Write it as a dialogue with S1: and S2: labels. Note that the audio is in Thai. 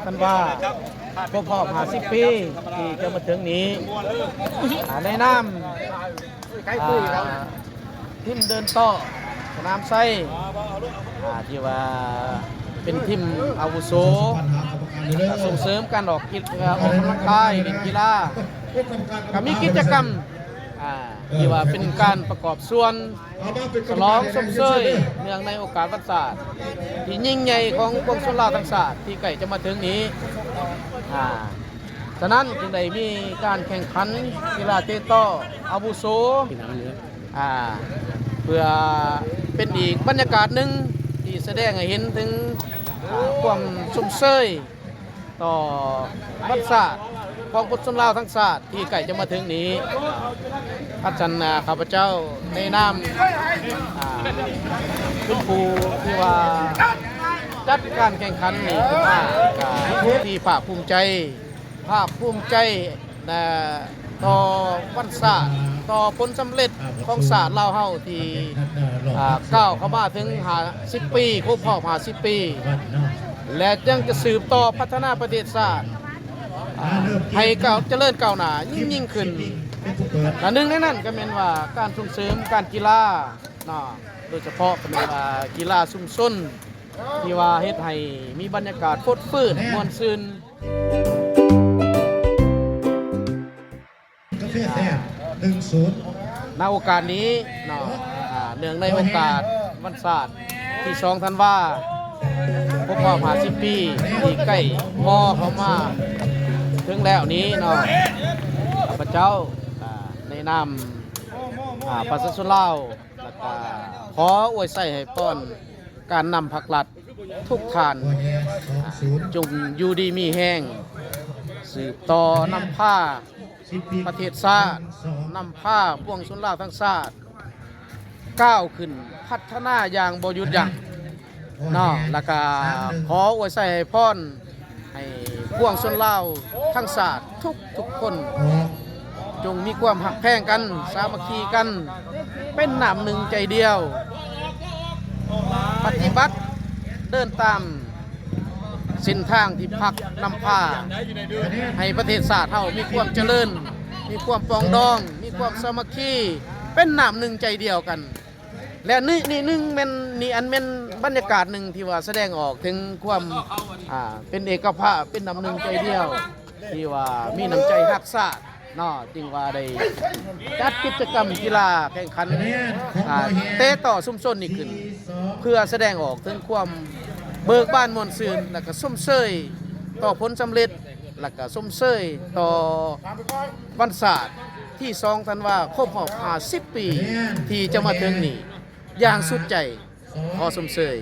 S1: ธันวาครบรอบ50 ปีที่จะมาถึงนี้ในนามทีมเดินต่อสนามไส้ที่ว่าเป็นทีมอาวุโสส่งเสริมการออกกำลังกายเล่นกีฬาก็มีกิจกรรมที่ว่าเป็นการประกอบส่วนฉลองชมเชยเนื่องในโอกาสวันศาสตร์ที่ยิ่งใหญ่ของปวงชนลาวทั้งศาสตร์ที่ใกล้จะมาถึงนี้ฉะนั้นจึงได้มีการแข่งขันกีฬาเตะต่ออาวุโสเพื่อเป็นอีกบรรยากาศหนึ่งที่แสดงให้เห็นถึงความชมเชยต่อวันศาสตร์ของปวงชนลาวทั้งศาสตร์ที่ใกล้จะมาถึงนี้อาจารย์ข้าพเจ้าในนามเป็นผู้ที่ว่าจัดการแข่งขันนี้ที่ภาคภูมิใจต่อวันศาสตร์ต่อผลสำเร็จของศาสตร์ลาวเฮาที่ก้าวเข้ามาถึง50 ปีครบรอบ50 ปีและยังจะสืบต่อพัฒนาประเทศชาติให้เจริญก้าวหน้ายิ่งขึ้นและหนึ่งในนั้นก็เป็นว่าการส่งเสริมการกีฬาโดยเฉพาะก็เป็นว่ากีฬาชุมชนที่ว่าเฮ็ดให้มีบรรยากาศฟดฟื้นม่วนซื่น
S2: กาแฟแซ่บ10ณ
S1: โอกาสนี้เนื่องในโอกาสวันศาสตร์ที่2 ธันวาครบรอบ50 ปีที่ใกล้มอเข้ามาถึงแล้วนี้ข้าพเจ้าในนามประชาชนลาวแล้วก็ขออวยใส่ให้ป้อนการนำผักหลัดทุกท่านจงอยู่ดีมีแห้งสืบต่อนำผ้าประเทศชาตินำผ้าปวงชนลาวทั้งชาติก้าวขึ้นพัฒนาอย่างบ่หยุดยั้งแล้วก็ขออวยใส่ให้ป้อนให้ปวงชนลาวทั้งชาติทุกคนจงมีความหักแพงกันสามัคคีกันเป็นน้ำหนึ่งใจเดียวปฏิบัติเดินตามเส้นทางที่พักนำพาให้ประเทศชาติเฮามีความเจริญมีความปรองดองมีความสามัคคีเป็นน้ำหนึ่งใจเดียวกันและนี่หนึ่งนี่อันเป็นบรรยากาศหนึ่งที่ว่าแสดงออกถึงความเป็นเอกภาพเป็นน้ำหนึ่งใจเดียวที่ว่ามีน้ำใจรักษาจึงว่าได้จัดกิจกรรมกีฬาแข่งขันเตะต่อชุมชนนี่ขึ้นเพื่อแสดงออกถึงความเบิกบานม่วนซื่นและก็ชมเชยต่อผลสำเร็จและก็ชมเชยต่อวันศาสตร์ที่2 ธันวาคมรอบ50 ปีที่จะมาถึงนี้อย่างสุดใจขอชมเชย